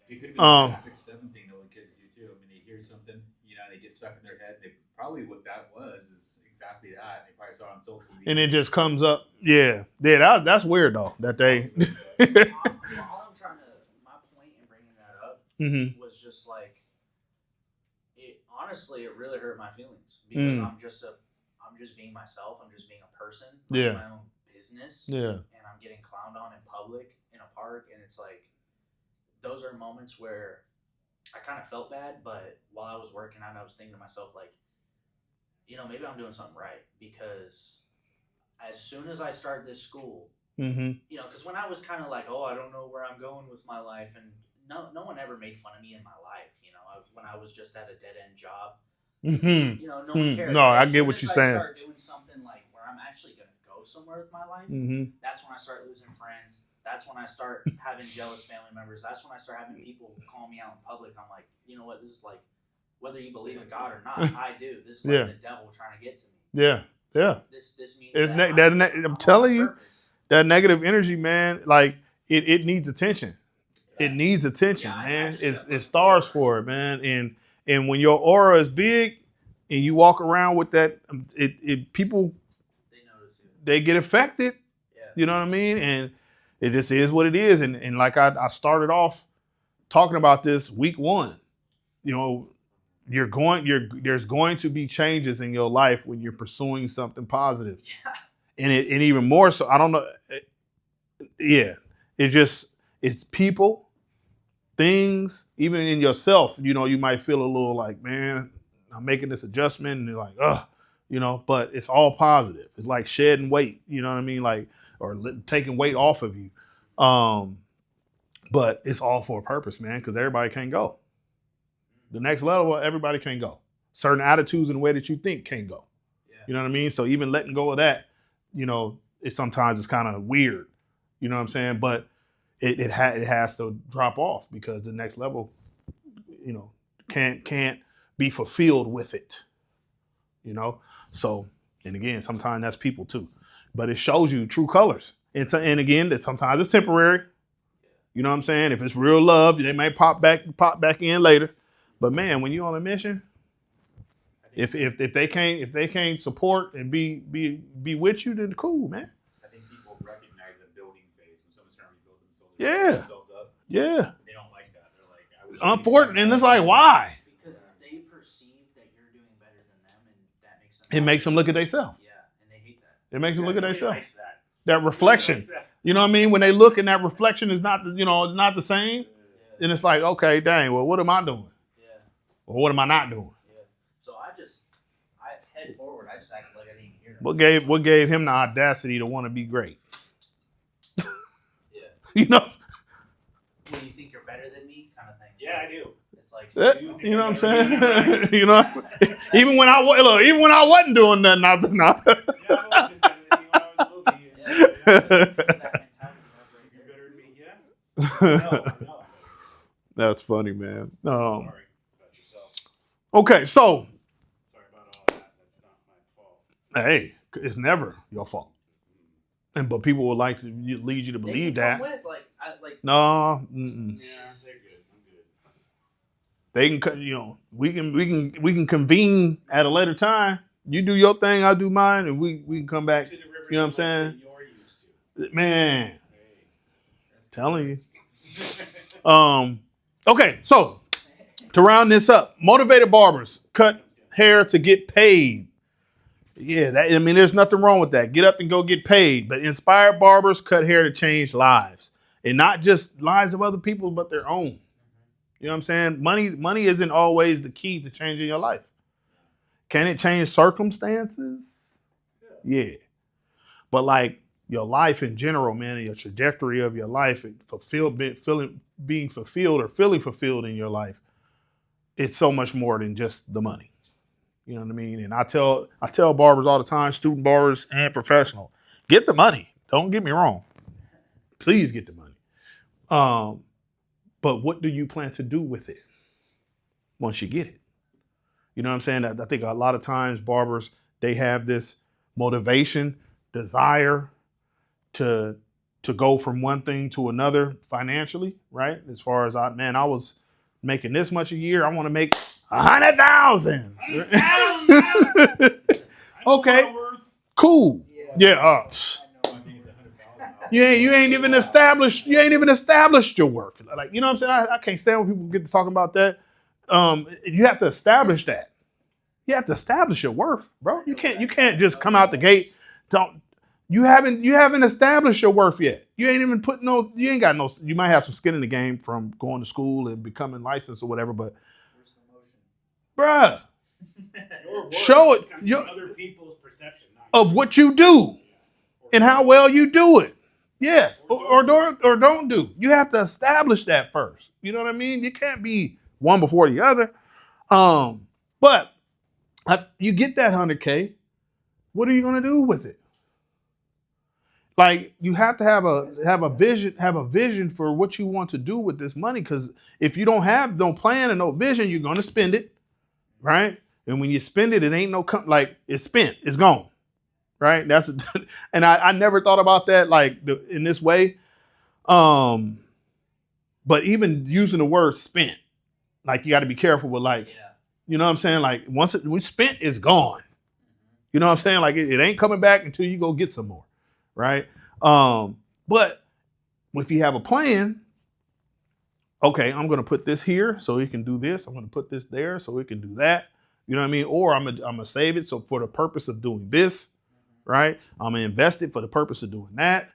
it could be a 6-7 thing that kids do too. I mean, they hear something, you know, they get stuck in their head. They probably what that was is exactly that. They probably saw it on social media, and it just comes up. Yeah, that's weird though. That they. All I'm trying to, my point in bringing that up was just like, honestly, it really hurt my feelings because I'm just being myself. I'm just being a person. Yeah. My own business. Yeah. And I'm getting clowned on in public in a park, and it's like, those are moments where I kind of felt bad, but while I was working out, I was thinking to myself, like, you know, maybe I'm doing something right, because as soon as I start this school, you know, because when I was kind of like, oh, I don't know where I'm going with my life, and no one ever made fun of me in my life, you know, when I was just at a dead end job, you know, no one cared. No, I get what you're saying. I start doing something like where I'm actually going to go somewhere with my life, that's when I start losing friends. That's when I start having jealous family members. That's when I start having people call me out in public. I'm like, you know what? This is like, whether you believe in God or not, I do. This is like the devil trying to get to me. Yeah, yeah. This means I'm telling you, that negative energy, man, like it needs attention. It needs attention, man. It stars for it, man. And when your aura is big and you walk around with that, people, they get affected. Yeah. You know what I mean? And it just is what it is. And like I started off talking about this week one, you know, there's going to be changes in your life when you're pursuing something positive. Yeah. And even more so, I don't know. Yeah. It's people, things, even in yourself, you know, you might feel a little like, man, I'm making this adjustment, and you're like, ugh, you know, but it's all positive. It's like shedding weight, you know what I mean? Like, or taking weight off of you. But it's all for a purpose, man, because everybody can't go. The next level, everybody can't go. Certain attitudes and the way that you think can't go. Yeah. You know what I mean? So even letting go of that, you know, sometimes it's kind of weird. You know what I'm saying? But it has to drop off, because the next level, you know, can't be fulfilled with it. You know? So, and again, sometimes that's people too. But it shows you true colors. And again, that sometimes it's temporary. You know what I'm saying? If it's real love, they may pop back in later. But man, when you're on a mission, if they can't support and be with you, then cool, man. I think people recognize the building phase when someone's trying to rebuild themselves. Yeah. Themselves up. Yeah. They don't like that. They're like, unfortunate, and it's like, why? Because they perceive that you're doing better than them, and that makes them. It makes them look at themselves. Yeah, and they hate that. It makes them look at themselves. That That reflection. You know what I mean? When they look and that reflection is not, not the same, then it's like, okay, dang, well, what am I doing? Yeah. Or what am I not doing? Yeah. So I head forward. I just act like I didn't hear that. What gave him the audacity to want to be great? Yeah. You know? When you think you're better than me, kind of thing. Yeah, I do. It's like, You know what I'm saying? You know, even when I wasn't doing nothing, Yeah, I was better than you when I was a little kid. that mentality You're better than me, yeah? No. That's funny, man. Sorry about yourself. Okay, so Sorry about all that. That's not my fault. hey, it's never your fault. But people would like to lead you to believe that. No, mm-mm. Yeah, they're good. I'm good. They can, we can convene at a later time. You do your thing, I'll do mine, and we can come back. To the rivers You know what I'm and lakes saying? that you're used Man, telling you. Okay, so to round this up, motivated barbers cut hair to get paid. Yeah, there's nothing wrong with that. Get up and go get paid. But inspired barbers cut hair to change lives, and not just lives of other people, but their own. You know what I'm saying? Money isn't always the key to changing your life. Can it change circumstances? Yeah, but like your life in general, man, and your trajectory of your life, and being fulfilled or feeling fulfilled in your life, it's so much more than just the money. You know what I mean? And I tell barbers all the time, student barbers and professional, get the money. Don't get me wrong. Please get the money. But what do you plan to do with it once you get it? You know what I'm saying? I think a lot of times barbers, they have this motivation, desire to go from one thing to another financially, right? As far as I was making this much a year, I want to make 100,000. Okay, cool. Yeah. You ain't even established your worth. Like, you know what I'm saying? I can't stand when people get to talking about that. You have to establish that. You have to establish your worth, bro. You can't just come out the gate. You haven't established your worth yet. You ain't even you ain't got no, you might have some skin in the game from going to school and becoming licensed or whatever, but bruh, show it other people's perception of what you do and how well you do it. Yes, or don't do. You have to establish that first. You know what I mean? You can't be one before the other. But you get that 100K. What are you gonna do with it? Like, you have to have a vision for what you want to do with this money. Because if you don't have no plan and no vision, you're gonna spend it, right? And when you spend it, it ain't it's spent, it's gone, right? And I never thought about that in this way. But even using the word spent, like, you got to be careful with you know what I'm saying? Like, once we spent, it's gone. You know what I'm saying? Like, it ain't coming back until you go get some more. Right. But if you have a plan, okay, I'm going to put this here so it can do this. I'm going to put this there so it can do that. You know what I mean? Or I'm going to save it. So for the purpose of doing this, right? I'm going to invest it for the purpose of doing that,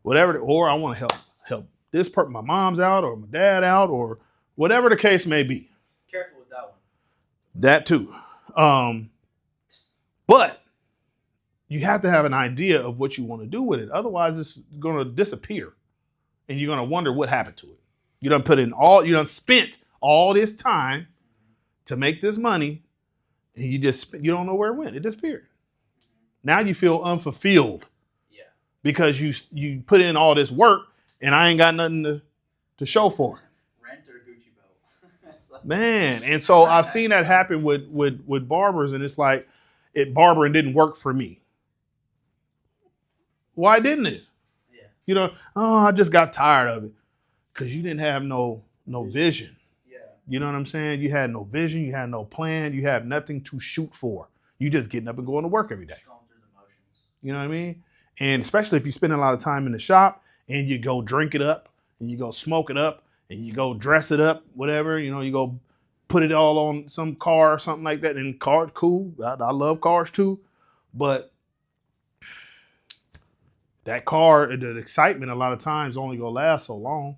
whatever. Or I want to help this my mom's out or my dad out or whatever the case may be. Careful with that one. That too. But you have to have an idea of what you want to do with it. Otherwise, it's going to disappear. And you're going to wonder what happened to it. You done spent all this time to make this money, and you don't know where it went. It disappeared. Now you feel unfulfilled. Yeah. Because you put in all this work, and I ain't got nothing to show for it. Rent or Gucci belt. Man, and so I've seen that happen with barbers, and it's like, barbering didn't work for me. Why didn't it? Yeah. You know, I just got tired of it. Because you didn't have no vision. Yeah. You know what I'm saying? You had no vision, you had no plan, you had nothing to shoot for. You just getting up and going to work every day. Going through the motions. You know what I mean? And especially if you spend a lot of time in the shop and you go drink it up and you go smoke it up and you go dress it up, whatever, you go put it all on some car or something like that. And cars, cool. I love cars too. But that car, the excitement a lot of times only gonna last so long.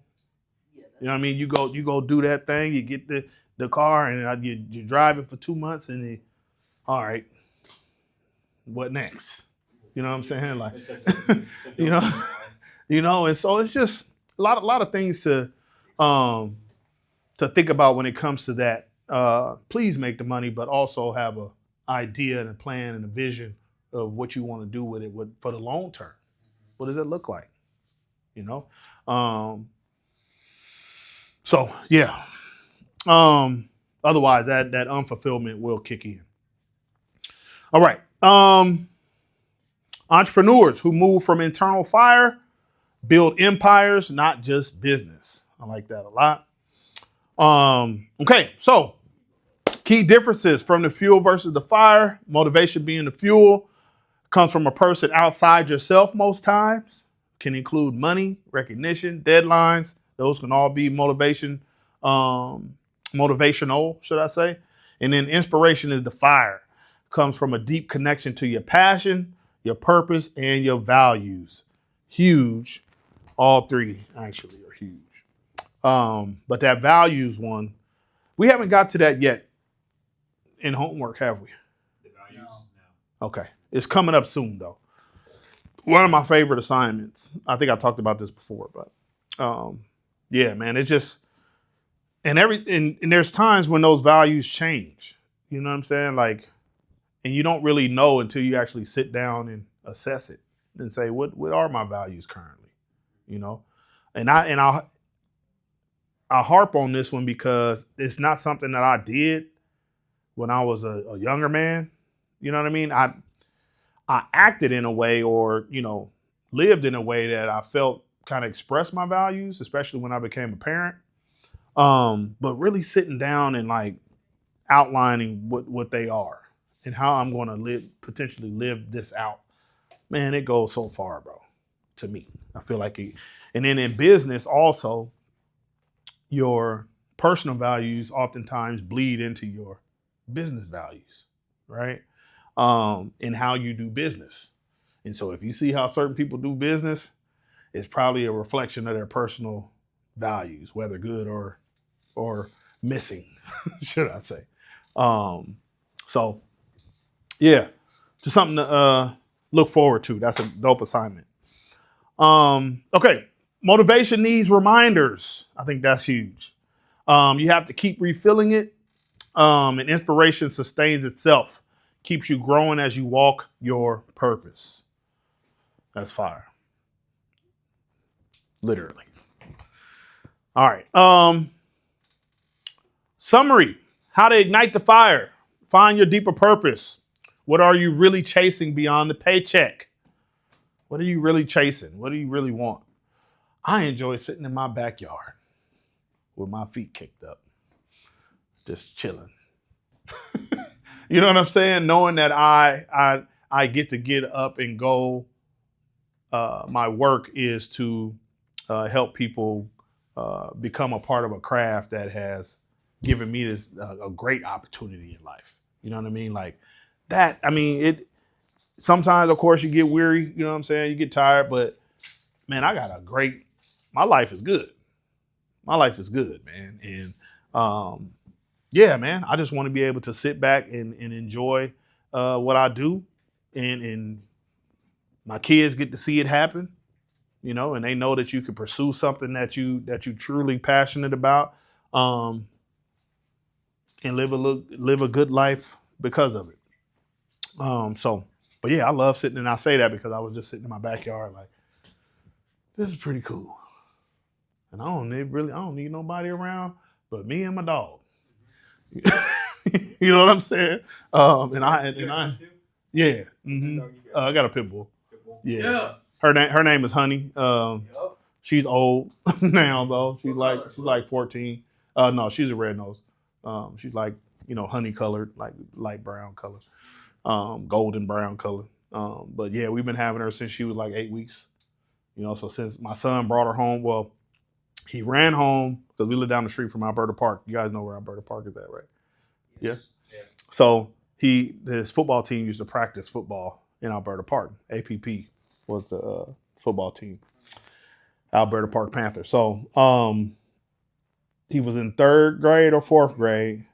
Yeah, you know what I mean? You go do that thing, you get the car and you drive it for 2 months and all right, what next? You know what I'm saying? Like, and so it's just a lot of things to think about when it comes to that. Please make the money, but also have an idea and a plan and a vision of what you want to do with it for the long term. What does it look like? So yeah. Otherwise that unfulfillment will kick in. All right. Entrepreneurs who move from internal fire build empires, not just business. I like that a lot. Okay, so key differences from the fuel versus the fire. Motivation being the fuel comes from a person outside yourself most times. can include money, recognition, deadlines. Those can all be motivational, should I say. And then inspiration is the fire. Comes from a deep connection to your passion, your purpose, and your values. Huge. All three actually are huge. But that values one, we haven't got to that yet in homework, have we? The values? No. Okay. It's coming up soon, though. One of my favorite assignments. I think I talked about this before, but yeah, man, it just and there's times when those values change. You know what I'm saying? Like, and you don't really know until you actually sit down and assess it and say, what are my values currently? You know? And I harp on this one because it's not something that I did when I was a younger man. You know what I mean? I acted in a way or, lived in a way that I felt kind of expressed my values, especially when I became a parent. But really sitting down and like outlining what they are and how I'm going to potentially live this out. Man, it goes so far, bro, to me. I feel like and then in business also, your personal values oftentimes bleed into your business values, right? And how you do business. And so if you see how certain people do business, it's probably a reflection of their personal values, whether good or missing, should I say. So yeah, just something to look forward to. That's a dope assignment. Okay. Motivation needs reminders. I think that's huge. You have to keep refilling it. And inspiration sustains itself. Keeps you growing as you walk your purpose. That's fire. Literally. All right. Summary. How to ignite the fire. Find your deeper purpose. What are you really chasing beyond the paycheck? What are you really chasing? What do you really want? I enjoy sitting in my backyard with my feet kicked up, just chilling. You know what I'm saying? Knowing that I get to get up and go. My work is to help people become a part of a craft that has given me this a great opportunity in life. You know what I mean? Like that. I mean, it. Sometimes, of course, you get weary. You know what I'm saying? You get tired, but man, my life is good. My life is good, man. And yeah, man, I just want to be able to sit back and enjoy what I do. And my kids get to see it happen, and they know that you can pursue something that you truly passionate about, and live a good life because of it. But yeah, I love sitting, and I say that because I was just sitting in my backyard like, this is pretty cool. And I don't need nobody around but me and my dog. You know what I'm saying? Yeah. Mm-hmm. I got a pit bull. Yeah. Her name is Honey. She's old now though. She's like 14. No, she's a red nose. She's like, honey colored, like light brown color, golden brown color. But yeah, we've been having her since she was like 8 weeks. So since my son brought her home, well, he ran home because we live down the street from Alberta Park. You guys know where Alberta Park is at, right? Yes. Yeah. So his football team used to practice football in Alberta Park. APP was the football team, Alberta Park Panthers. So he was in 3rd grade or 4th grade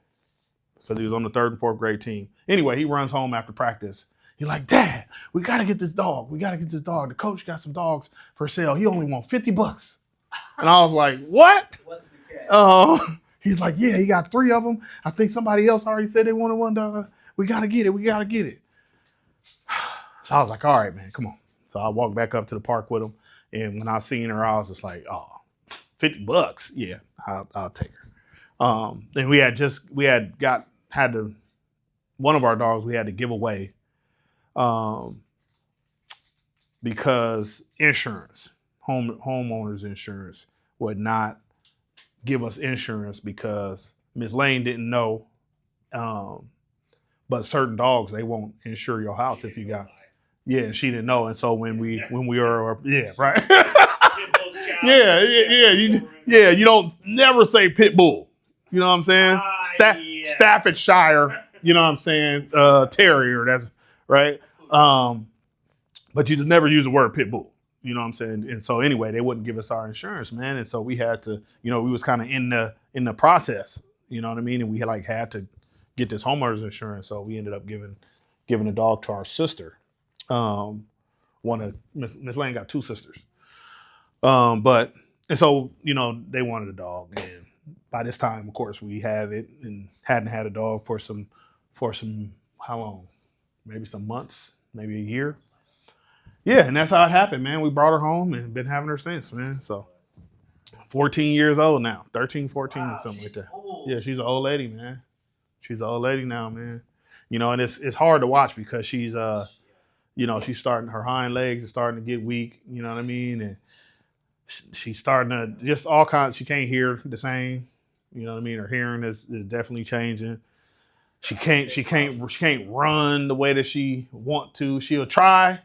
because he was on the 3rd and 4th grade team. Anyway, he runs home after practice. He's like, Dad, we got to get this dog. The coach got some dogs for sale. He only wants $50. And I was like, what? What's the catch? He's like, yeah, he got 3 of them. I think somebody else already said they wanted one dog. We got to get it. So I was like, all right, man, come on. So I walked back up to the park with him. And when I seen her, I was just like, oh, $50. Yeah, I'll take her. And one of our dogs we had to give away because insurance, homeowners insurance would not give us insurance because Miss Lane didn't know. But certain dogs, they won't insure your house if you got. Yeah, she didn't know, and so when we were right. You don't never say pit bull. You know what I'm saying? Staffordshire. You know what I'm saying? Terrier. That's right. But you just never use the word pit bull. You know what I'm saying? And so anyway, they wouldn't give us our insurance, man. And so we had to, we was kind of in the process. You know what I mean? And we had to get this homeowner's insurance. So we ended up giving the dog to our sister. One of Miss Lane got 2 sisters. And so, they wanted a dog. And by this time, of course, we have it and hadn't had a dog for some, how long? Maybe some months, maybe a year. Yeah, and that's how it happened, man. We brought her home and been having her since, man. So 14 years old now, 13, 14, wow, something like that. Old. Yeah, she's an old lady, man. She's an old lady now, man. And it's hard to watch because she's she's starting, her hind legs are starting to get weak, you know what I mean? And she's starting to just all kinds, she can't hear the same, you know what I mean? Her hearing is definitely changing. She can't run the way that she want to. She'll try,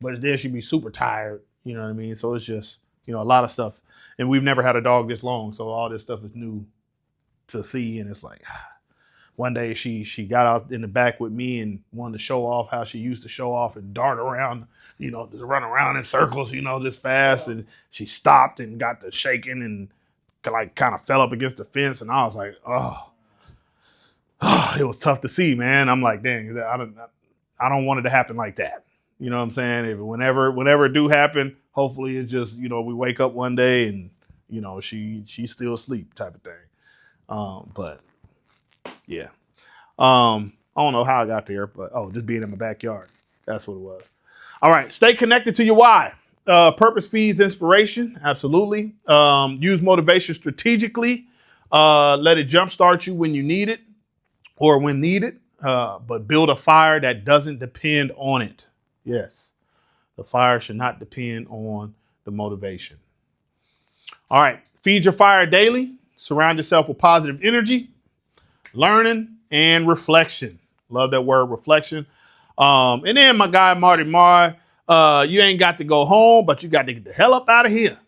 but then she'd be super tired, you know what I mean? So it's just, a lot of stuff. And we've never had a dog this long, so all this stuff is new to see. And it's like, one day she got out in the back with me and wanted to show off how she used to show off and dart around, just run around in circles, this fast. And she stopped and got to shaking and kind of fell up against the fence. And I was like, oh, it was tough to see, man. I'm like, dang, I don't want it to happen like that. You know what I'm saying? If whenever it do happen, hopefully it's just, we wake up one day and, she's still asleep type of thing. But yeah. I don't know how I got there, but just being in my backyard. That's what it was. All right. Stay connected to your why. Purpose feeds inspiration. Absolutely. Use motivation strategically. Let it jumpstart you when you need it or when needed. But build a fire that doesn't depend on it. Yes. The fire should not depend on the motivation. All right. Feed your fire daily. Surround yourself with positive energy, learning, and reflection. Love that word, reflection. And then my guy, Marty Marr, you ain't got to go home, but you got to get the hell up out of here.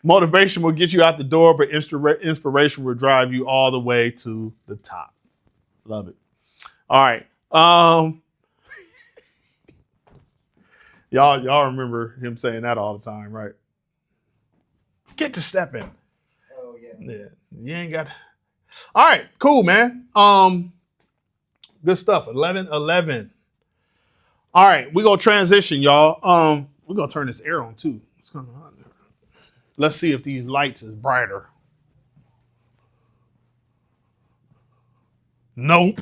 Motivation will get you out the door, but inspiration will drive you all the way to the top. Love it. All right. Y'all remember him saying that all the time, right? Get to stepping. Oh, yeah. Yeah. You ain't got... All right, cool, man. Good stuff. 11:11. All right, we're gonna transition, y'all. We're gonna turn this air on too. It's kind of hot there. Let's see if these lights is brighter. Nope.